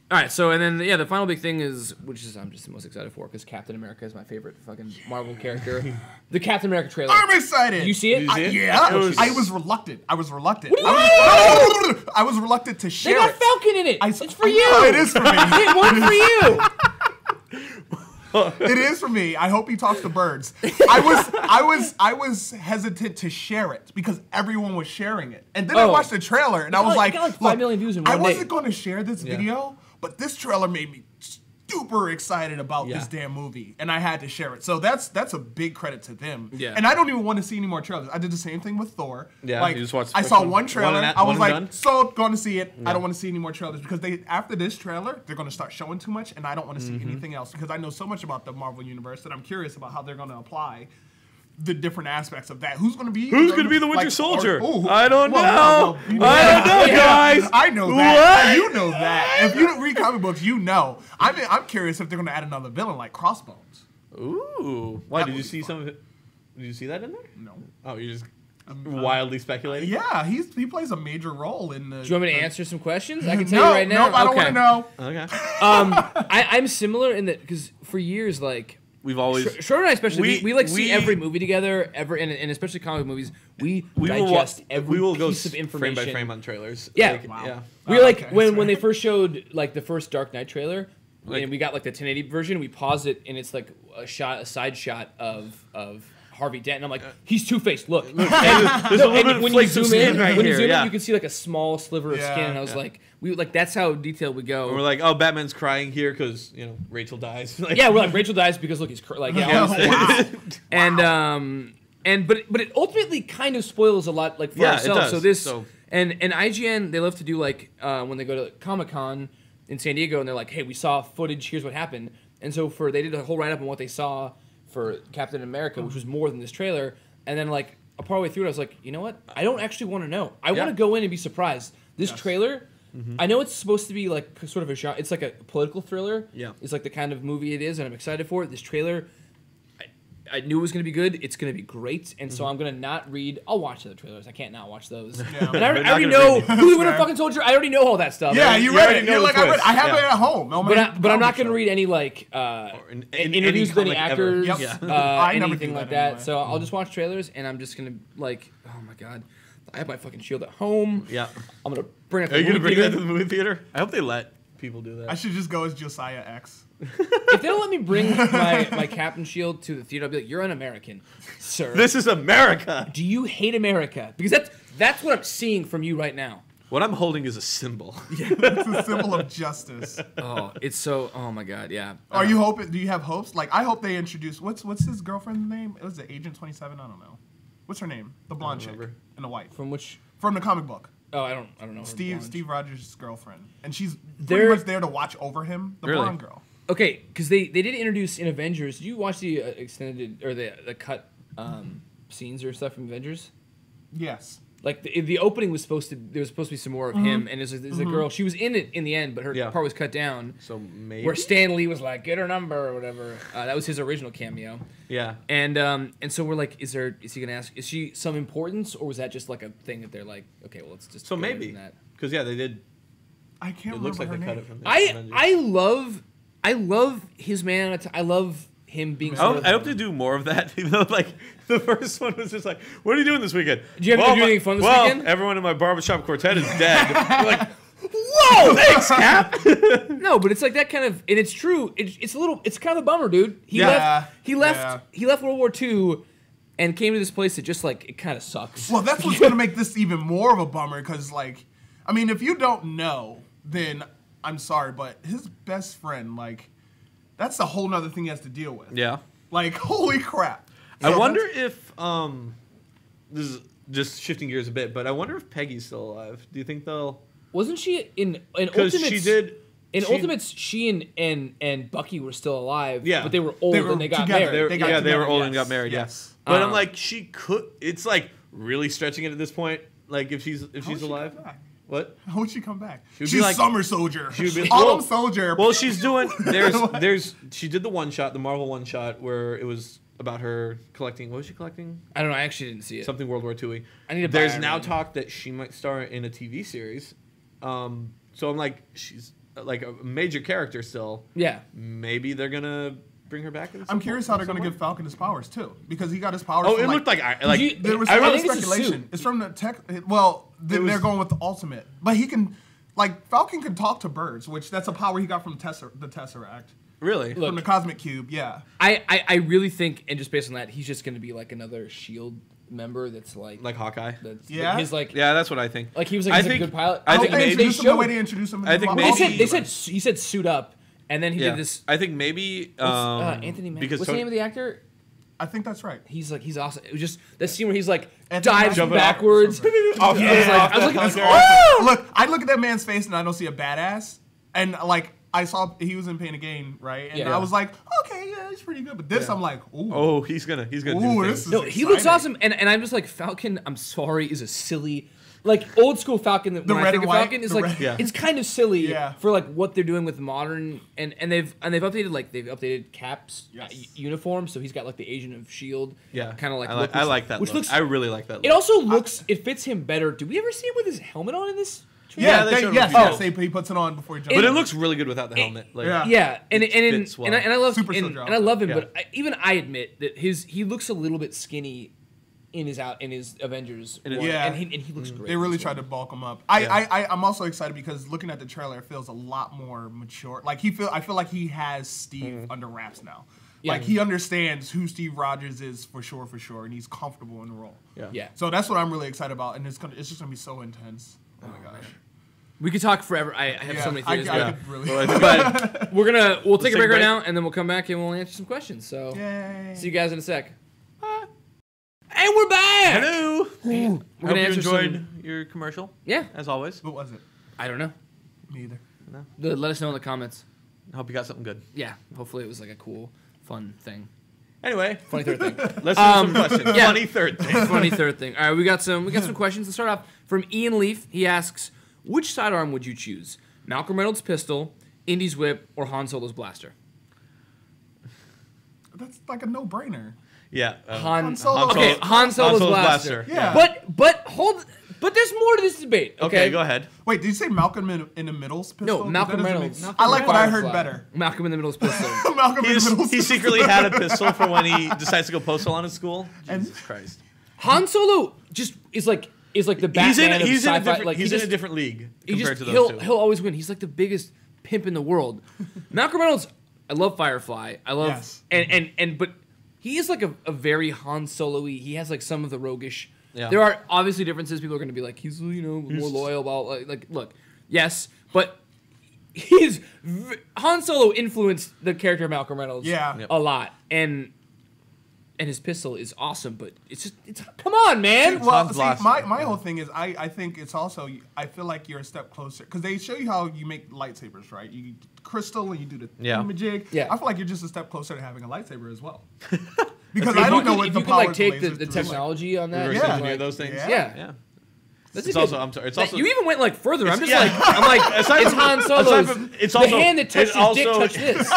All right, so and then the final big thing is, which is I'm just the most excited for because Captain America is my favorite fucking Marvel character. The Captain America trailer. I'm excited. Did you see it? Yeah. I was reluctant. I was reluctant to share it. They got Falcon in it. It's for you. It is for me. It won for you. It is for me. I hope he talks to birds. I was hesitant to share it because everyone was sharing it, and then I watched the trailer and I was like, 5 million views in one day. I wasn't going to share this video, but this trailer made me super excited about this damn movie, and I had to share it. So that's a big credit to them. Yeah. And I don't even want to see any more trailers. I did the same thing with Thor. Yeah. Like, you just watched I saw one trailer. I was like, done? so going to see it. Yeah. I don't want to see any more trailers because after this trailer, they're going to start showing too much, and I don't want to see anything else because I know so much about the Marvel universe that I'm curious about how they're going to apply the different aspects of that. Who's going to be the Winter Soldier? I don't know. I don't know, guys. I know that. You know that. If you don't read comic books, you know. I'm curious if they're going to add another villain like Crossbones. Ooh. Why did you see some of it? Did you see that in there? No. Oh, you're just wildly speculating. Yeah, he plays a major role in the. Do you want me to answer some questions? I can tell you right now. No, I don't want to know. Okay. I'm similar in that because for years like. We've always Schroeder and I especially we see every movie together and especially comic movies we digest every piece of information frame by frame on trailers. Yeah, like, wow. We were like when they first showed like the first Dark Knight trailer and we got like the 1080 version. We paused it and it's like a side shot of Harvey Dent, and I'm like, he's Two-Faced. Look, there's a little bit of flakes of skin right here. You can see like a small sliver of skin, and I was like, that's how detailed we go. And we're like, oh, Batman's crying here because Rachel dies. We're like Rachel dies because look, he's like, but it ultimately kind of spoils a lot like for ourselves. It does. So and IGN they love to do like when they go to Comic-Con in San Diego and they're like, hey, we saw footage. Here's what happened. And so they did a whole write up on what they saw for Captain America, which was more than this trailer. And then like a part way through it, I was like, you know what? I don't actually want to know. I want to go in and be surprised. This trailer, I know it's supposed to be like sort of a genre. It's like a political thriller. Yeah. It's like the kind of movie it is, and I'm excited for it. This trailer, I knew it was going to be good. It's going to be great. And so I'm going to not read. I'll watch the trailers. I can't not watch those. Yeah. And I already know who the Winter fucking Soldier. I already know all that stuff. Yeah, you read it. You're like, I have it at home. But I'm not going to read any like interviews with any actors, anything like that. Anyway. So I'll just watch trailers, and I'm just going to like, oh my god. I have my fucking shield at home. Yeah. I'm going to bring it to the movie theater. Are you going to bring that to the movie theater? I hope they let people do that. I should just go as Josiah X. If they don't let me bring my Captain Shield to the theater, I'll be like, you're an American, sir. This is America. Do you hate America? Because that's what I'm seeing from you right now. What I'm holding is a symbol. It's a symbol of justice. Oh, it's so. Oh my god, yeah. Are you hoping? Do you have hopes? Like, I hope they introduce. What's his girlfriend's name? It was the Agent 27. I don't know. What's her name? The blonde chick remember. and the white From which? from the comic book. Oh, I don't know. her blonde. Steve Rogers' girlfriend, and she's They're- pretty much there to watch over him. The Really? blonde girl. Okay, because they did introduce in Avengers. Did you watch the extended or the cut scenes or stuff from Avengers? Yes. Like the opening was supposed to. There was supposed to be some more of him, and there's a girl. She was in it in the end, but her Yeah. part was cut down. So maybe. Where Stan Lee was like, "Get her number" or whatever. That was his original cameo. Yeah. And so we're like, is he gonna ask? Is she some importance, or was that just like a thing that they're like, okay, well, let's just. So go away maybe. from that. Because yeah, they did. I can't It remember looks like her they name. cut it from. The Avengers. I love his man. I love him being. I sort hope, of- I hope to do more of that. Even though, like, the first one was just like, "What are you doing this weekend?" Did you ever do anything fun this weekend? Everyone in my barbershop quartet is dead. We're like, whoa, thanks, Cap. No, but it's like that kind of, and it's true. It's a little. It's kind of a bummer, dude. He Yeah, left. yeah. He left World War II, and came to this place that just like it kind of sucks. Well, that's what's gonna make this even more of a bummer. Because, like, I mean, if you don't know, then I'm sorry, but his best friend, like, that's a whole nother thing he has to deal with. Yeah. Like, holy crap. I So wonder that's- if this is just shifting gears a bit, but I wonder if Peggy's still alive. Do you think they'll? Wasn't she in Because Ultimates? she did. In she- Ultimates, she and Bucky were still alive. Yeah. but they were old and they got together. married. They got They together, were old and yes, got married. yes. Yeah. But I'm Um, like, she could. It's like really stretching it at this point. Like if she's How would she's she alive. come back? What? How would she come back? would be She's like- Summer Soldier. she would be- Autumn well- Soldier. Well, she's doing. There's. She did the one shot, the Marvel one shot, where it was about her collecting. What was she collecting? I don't know. I actually didn't see it. Something World War II-y. I need to buy There's Iron now Man. talk that she might star in a TV series. So I'm like, she's like a major character still. Yeah. Maybe they're gonna bring her back. I'm curious how they're going to give Falcon his powers, too. Because he got his powers Oh, from, it looked like you- There was I a lot of think it's a speculation. suit. It's from the tech. Well, It was- they're going with the ultimate. But he can, like, Falcon can talk to birds, which that's a power he got from the Tesseract. really. Look, From the Cosmic Cube, yeah. I really think, and just based on that, he's just going to be like another Shield member that's like Hawkeye. that's Yeah? his like Yeah, that's what I think. like he was like I he's think- a good pilot. I I think hope they maybe- introduce him the showed- way they introduce him in I the think Marvel maybe- they said universe. he said suit up, and then he Yeah. did this. I think maybe Anthony Mackie. because What's the name of the actor? I think that's right. He's awesome. It was just that scene where he's like Anthony dives Mackie. Jumping off- backwards. off the- I off was the like, helicopter. oh! Look, I look at that man's face and I don't see a badass. And, like, I saw he was in Pain and Gain, right? And Yeah. I was like, okay, yeah, he's pretty good. But this, Yeah. I'm like, ooh. Oh, he's gonna do Ooh, things. this is No, he looks exciting. awesome, and I'm just like Falcon. I'm sorry, is a silly, like old school Falcon. When I red think and of white, Falcon, is the like red- Yeah. it's kind of silly Yeah. for like what they're doing with modern and they've updated Cap's Yes. uniform, so he's got like the Agent of Shield. Yeah, kind of like I look, like that. which look. looks. I really like that. Look. It also looks. It fits him better. Do we ever see him with his helmet on in this? Yeah, they they, showed him yes, a few yes. times. He puts it on before he jumps. but it in. looks really good without the helmet. Like, Yeah. Yeah, and fits well. and I love Super and, soldier and I love him, Yeah. but even I admit that he looks a little bit skinny in his Avengers. In his- one, Yeah. and he looks great. They in really this tried one. to bulk him up. Yeah. I'm also excited because looking at the trailer, it feels a lot more mature. Like I feel like he has Steve under wraps now. Yeah. Like he understands who Steve Rogers is for sure, and he's comfortable in the role. Yeah. So that's what I'm really excited about, and it's just gonna be so intense. Oh my gosh. We could talk forever. I have Yeah, so many I theories. could but really. Well, I think- but we'll take a take a break right break. now, and then we'll come back and we'll answer some questions. So Yay. see you guys in a sec. And we're back. Hello. We're Hope gonna you answer enjoyed some. your commercial, Yeah. as always. What was it? I don't know. Me either. Let us know in the comments. I hope you got something good. Yeah. Hopefully it was like a cool, fun thing. Anyway, Funny third thing. let's do some questions. yeah. Funny third thing. Funny third thing. All right, we got some questions. Let's start off from Ian Leaf. He asks, which sidearm would you choose? Malcolm Reynolds' pistol, Indy's whip, or Han Solo's blaster? That's like a no-brainer. Yeah. Han Solo. Okay, Han Solo's blaster. Yeah. But there's more to this debate. Okay, go ahead. Wait, did you say Malcolm in the Middle's pistol? No, Malcolm That doesn't Reynolds. make- I like what I heard Firefly. better. Malcolm in the Middle's pistol. Malcolm in the Middle's He secretly had a pistol for when he decides to go postal on his school. And- Jesus Christ. Han Solo just is like the Batman of He's in a sci-fi. different. Like He's he in just, a different league he compared just to those two. he'll always win. He's like the biggest pimp in the world. Malcolm Reynolds, I love Firefly. I love Yes. and but he is like a very Han Solo-y. He has like some of the roguish Yeah. There are obviously differences. People are going to be like, he's more loyal about like look, yes, but Han Solo influenced the character of Malcolm Reynolds a lot, and his pistol is awesome, but it's come on, man. Well, see, my whole thing is I think it's also, I feel like you're a step closer because they show you how you make lightsabers, right? You crystal and you do the thingamajig. Yeah. I feel like you're just a step closer to having a lightsaber as well. Because I don't know what the power if you could take the technology on that, reverse engineer those things. Yeah. It's also, I'm sorry. It's also you even went like further. I'm like it's Han Solo's. It's also the hand that touched his dick touched this.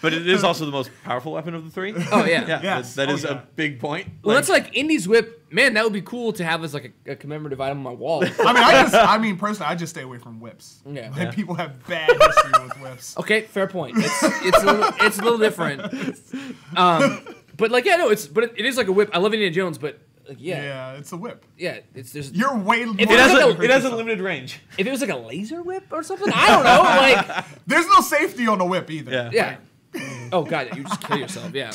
But it is also the most powerful weapon of the three. Oh yeah, Yes. That is a big point. Well, that's like Indy's whip. Man, that would be cool to have as like a commemorative item on my wall. I mean, personally, I just stay away from whips. Yeah. Like, people have bad history with whips. Okay, fair point. It's a little different. But like it is like a whip. I love Indiana Jones, but like, Yeah, it's a whip. yeah, there's. You're way more. It has a limited range. If it was like a laser whip or something, I don't know. Like, There's no safety on a whip either. yeah. Oh god, you just kill yourself. Yeah.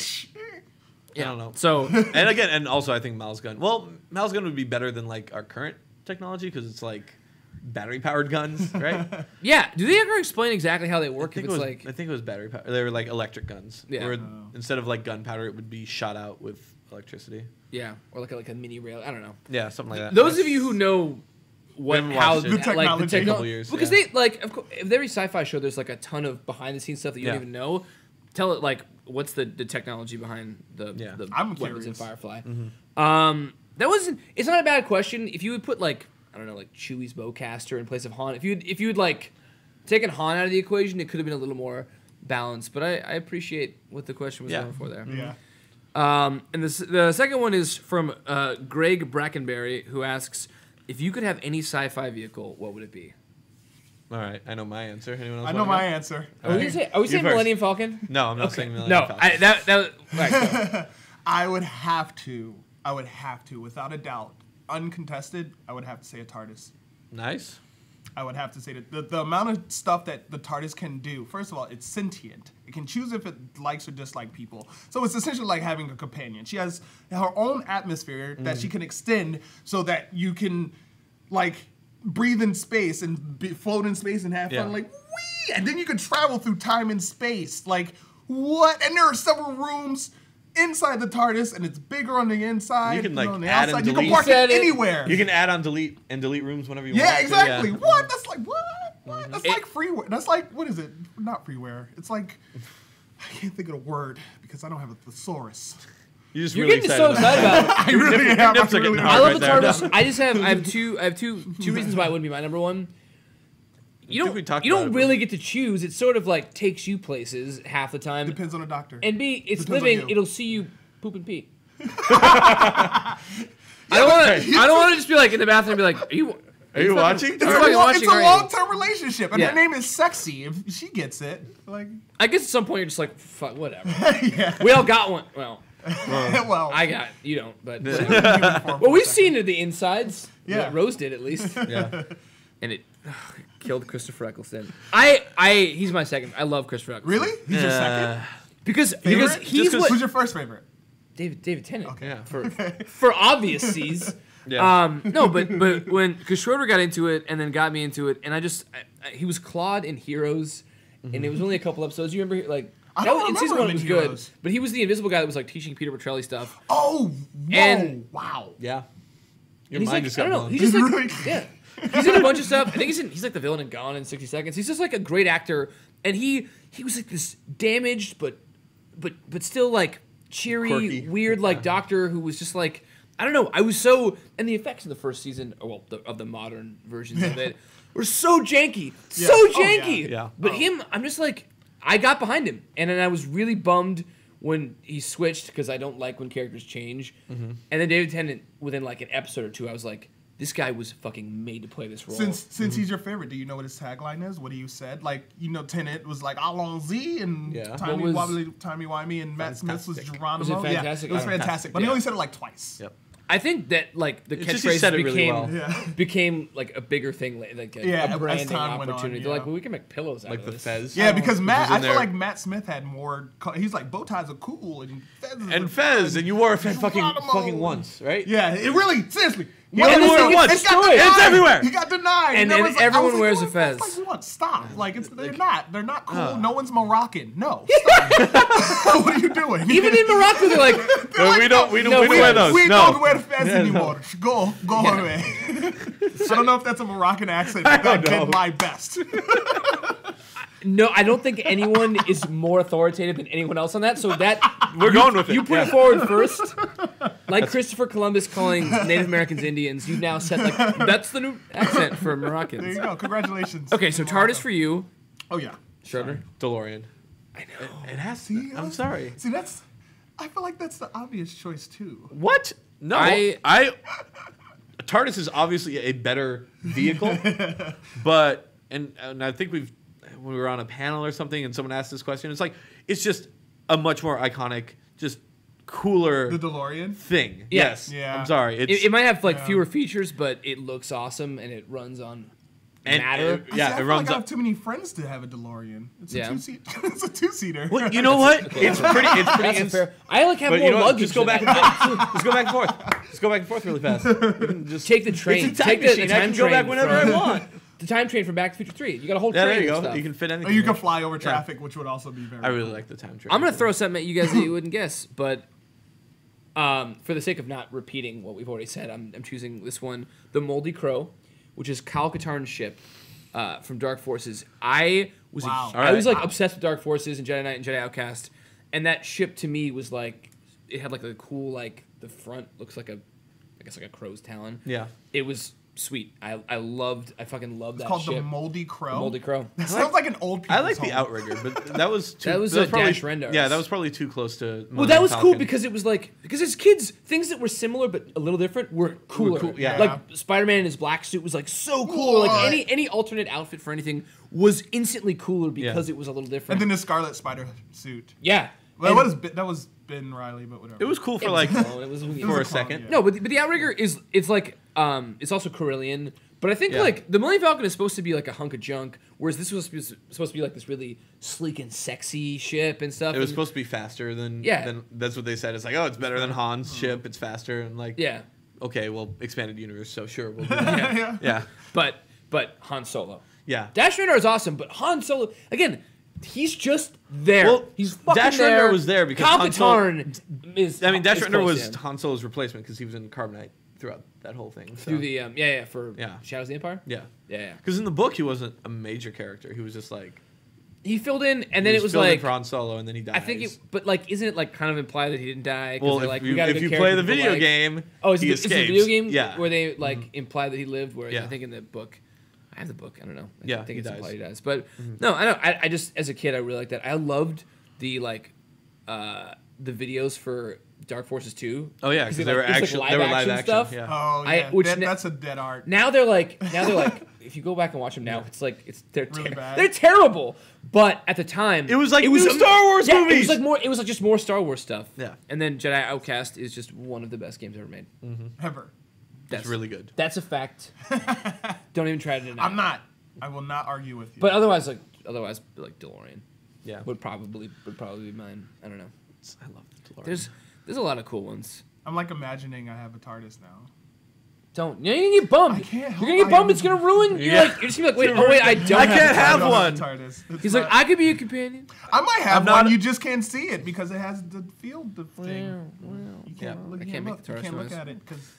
I don't know. So and also I think Mal's gun. Well, Mal's gun would be better than like our current technology because it's like battery powered guns, right? yeah, do they ever explain exactly how they work? I think it was battery powered. They were like electric guns. Yeah. Where instead of like gunpowder, it would be shot out with electricity. yeah, or like a mini rail. I don't know. Yeah, something like that. Those of you who know how watched it. The technology. the Couple years, because they like of course, if every sci-fi show there's like a ton of behind the scenes stuff that you don't even know. Tell it like what's the technology behind the I'm weapons in curious. Firefly. That wasn't. It's not a bad question. If you would put like I don't know like Chewie's bowcaster in place of Han, if you'd like taken Han out of the equation, it could have been a little more balanced. But I appreciate what the question was going for there. Yeah. And the second one is from Greg Brackenberry, who asks, if you could have any sci-fi vehicle, what would it be? All right, I know my answer. Anyone else? I know my answer. Are we saying first. Millennium Falcon? No, I'm not saying Millennium No, Falcon. that right, I would have to, without a doubt, uncontested, I would have to say a TARDIS. Nice. I would have to say that the amount of stuff that the TARDIS can do, first of all, it's sentient. It can choose if it likes or dislikes people. So it's essentially like having a companion. She has her own atmosphere that she can extend so that you can, like, breathe in space and float in space and have fun. Like, wee! And then you can travel through time and space. Like, what? And there are several rooms inside the TARDIS, and it's bigger on the inside. You can, like, on the add and outside. You delete. can park You said it it. anywhere. You can add on delete rooms whenever you want. Yeah, to. exactly. Yeah. What? That's like what? What? That's like freeware. That's like what is it? Not freeware. It's like I can't think of the word because I don't have a thesaurus. You're just You're really getting so excited about it. I really am. nips are I really getting am. I hard. love right the there. TARDIS. I have two reasons why it wouldn't be my number one. You think we talked don't about it, really get to choose. It sort of like takes you places half the time. Depends on the doctor. And B, it's Depends on living. you. It'll see you poop and pee. I don't want to just be like in the bathroom and be like, Are you watching? It's fucking watching, a aren't you? long-term relationship, and Yeah. her name is Sexy. If she gets it, like, I guess at some point you're just like, fuck, whatever. yeah. We all got one. Well, Well, I got it. You don't, but well, well, we've seen it, the insides. Yeah. Rose did at least, Yeah. and it killed Christopher Eccleston. He's my second. I love Christopher Eccleston. Really? He's your second because favorite? he's what Who's your first favorite? David Tennant. Okay. Yeah. For obvious C's. Yeah. No, but when because Schroeder got into it and then got me into it, and he was Claude in Heroes, and it was only a couple episodes. You remember like I don't in season remember one him it was in good, Heroes. but he was the invisible guy that was like teaching Peter Petrelli stuff. Oh, whoa, And- wow. Yeah. Your And he's mind like, just I got don't know. blown. He's just like, Really? yeah. He's in a bunch of stuff. I think he's like the villain in Gone in 60 Seconds. He's just like a great actor, and he was like this damaged but still like cheery, Quirky. weird like doctor who was just like I don't know. I was so and the effects in the first season, of the modern versions of it, were so janky, Yeah. so Oh, yeah. janky. Yeah. But him, I'm just like I got behind him, and then I was really bummed when he switched because I don't like when characters change. And then David Tennant, within like an episode or two, I was like, this guy was fucking made to play this role. Since he's your favorite, do you know what his tagline is? What you said? Like, Tennant was like Allons-y and Yeah. Timey What was- Wobbly, Timey Wimey, and Matt Smith was Fantastic. Geronimo. Was it fantastic? Yeah, it was Oh, fantastic. But he yeah. only said it like twice. Yep. I think that like the It's just you catchphrase said it really became well. became like a bigger thing, like a as branding time went on, opportunity. They're like, well, we can make pillows out Like of the this. Fez. Yeah, because was Matt, in I feel there. like Matt Smith had more. He's like bow ties are cool and Fez. And Fez, and you wore a Fez fucking Geronimo. once, right? Yeah, it really seriously. You only wore it once. It got denied. It's everywhere. He got denied. And there was, like, I everyone was like, wears "What a Fez." Like, what? Stop. Like, they're not cool. No one's Moroccan. No. Stop. What are you doing? Even in Morocco, they're like, No, like, we don't no, wear those. We No. don't wear the Fez anymore. Go away. I don't know if that's a Moroccan accent, but I did my best. no, I don't think anyone is more authoritative than anyone else on that. So that We're going with it. you put it forward first, like Christopher Columbus calling Native Americans Indians. You now set like that's the new accent for There you Moroccans. go. Congratulations. Okay, so TARDIS for you, Oh yeah. Schroeder. DeLorean. I know. It has. See, I'm sorry. See, I feel like that's the obvious choice too. What? No, I- TARDIS is obviously a better vehicle, but and I think when we were on a panel or something, and someone asked this question. It's like it's just a much more iconic, just cooler The DeLorean. thing. Yeah. Yes. Yeah. I'm sorry. It's It might have like fewer features, but it looks awesome and it runs on and matter. I yeah, it feel runs like I up. have too many friends to have a DeLorean. It's Yeah. a two-seat. It's a two-seater. Well, you know what? It's pretty. That's a fair. I like have But more you know what? luggage. Just go than back. that. Just go back and forth. Just go back and forth really fast. You can just Take the train. It's a time Take the machine. I time can go back train whenever I from- want. The time train from Back to the Future 3. You got a whole Yeah, train. there you and go. stuff. You can fit Or anything. you there. can fly over traffic, which would also be very. I really cool. like the time train. I'm gonna throw something at you guys that you wouldn't guess, but for the sake of not repeating what we've already said, I'm choosing this one, the Moldy Crow, which is Kyle Katarn's ship from Dark Forces. I was Wow. I was like Wow. obsessed with Dark Forces and Jedi Knight and Jedi Outcast, and that ship to me was like it had like a cool like the front looks like I guess like a crow's talon. Yeah. It was sweet. I fucking loved It's that called ship. the Moldy Crow. The Moldy Crow. That sounds like an old people's I like the home. Outrigger, but that was too. That was probably, Dash Rendar. Yeah, that was probably too close to. Well, that was cool Falcon. because it was like because as kids, things that were similar but a little different were cooler. cool, yeah. Like Spider-Man in his black suit was like so cool. Like What? any alternate outfit for anything was instantly cooler because it was a little different. And then the Scarlet Spider suit. yeah. Well, And that was Ben Riley, but whatever. It was cool for it like was cool. It was for a was a second. clone, no, but the Outrigger is it's like it's also Carillion, but I think Yeah. like the Millennium Falcon is supposed to be like a hunk of junk, whereas this was supposed to be like this really sleek and sexy ship and stuff. It was and- supposed to be faster than. Yeah. Than, that's what they said. It's like, oh, it's better than Han's ship. It's faster and like. yeah, Okay, well, expanded universe. So sure, we'll do that. yeah. Yeah. but Han Solo. Yeah. Dash Rendar is awesome, but Han Solo again, he's just there. Well, he's fucking Dash there. Rendar was there because Kyle Han Solo- Katarn is. I mean, Dash is Rendar close was to him. Han Solo's replacement because he was in Carbonite throughout that whole thing. So. through the for Yeah. Shadows of the Empire. Yeah. Yeah. Because in the book, he wasn't a major character. He was just like. He filled in, and then he it was filled in like for Han Solo, and then he dies. I think it, but like, isn't it like kind of implied that he didn't die? 'Cause Well, they're if like, you, we got a if good you character, play the but, video like- game, Oh, is he it the escapes. video game? Yeah. Where they like imply that he lived, whereas Yeah. I think in the book, I have the book. I don't know. I Yeah, think he it's dies. implied he dies. But no, I know. I just as a kid, I really liked that. I loved the like the videos for Dark Forces 2. Oh yeah, because they were actually they were live action stuff. Yeah. Oh, I- yeah. which That's a dead art. Now they're like if you go back and watch them now, it's like they're Really bad. they're terrible. But at the time, It was like new Star Wars yeah, movies. It was like just more Star Wars stuff. Yeah. And then Jedi Outcast is just one of the best games ever made. Ever. It's really good. That's a fact. Don't even try to deny. I'm not. I will not argue with you. But otherwise DeLorean Yeah. would probably be mine. I don't know. I love the DeLorean. There's a lot of cool ones. I'm like imagining I have a TARDIS now. Don't. You're gonna get bummed. I can't You're help- gonna get bummed. I- It's gonna ruin. Yeah. You're just gonna be like, wait, I don't. I can't a have TARDIS. I one. don't have a TARDIS. It's He's like, not- I could be a companion. I might have I'm not- one. You just can't see it because it has the field thing. You can't, Yeah. look, I you can't can't make look, the you TARDIS can't look noise. at it because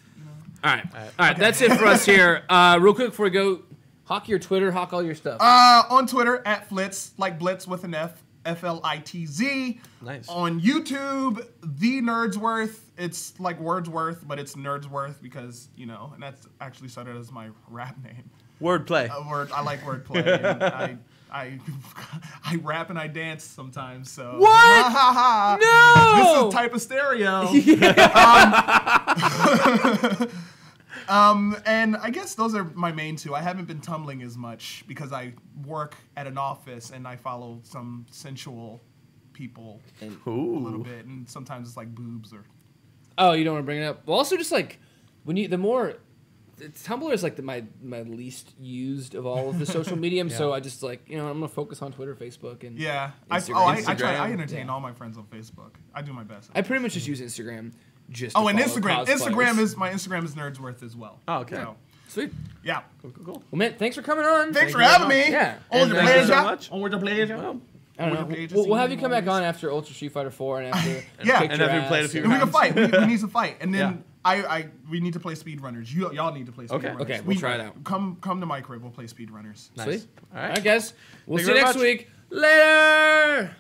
All right. That's it for us here. Real quick before we go, hawk your Twitter, hawk all your stuff. on Twitter at Flitz, like Blitz with an F, FLITZ. Nice. On YouTube, the Nerdsworth. It's like Wordsworth, but it's Nerdsworth because and that's actually started as my rap name. Wordplay. I like wordplay. And I rap and I dance sometimes. So What? Ha, ha, ha. No! This is type of stereo. And I guess those are my main two. I haven't been tumbling as much because I work at an office and I follow some sensual people a little Ooh. bit, and sometimes it's like boobs or Oh, you don't want to bring it up? Well, also just like when you Tumblr is like my least used of all of the social mediums, so I just like I'm gonna focus on Twitter, Facebook, and I entertain all my friends on Facebook. I do my best. I pretty much just use Instagram. And Instagram. Instagram is Nerdsworth as well. Oh, okay. So, Sweet. Yeah. Cool. Well, man, thanks for coming on. Thanks for having me. Yeah. Always a thank you pleasure. so much. Always a pleasure. I don't know. We'll have you come back on after Ultra Street Fighter 4 and after and after you played a few and we can fight. We need to fight, and then Yeah. we need to play speedrunners. Y'all need to play speedrunners. Okay, we'll try it out. Come to my crib. We'll play speedrunners. Nice. Sweet. All right. All right, guys. We'll Thank see you you very next much. week. Later.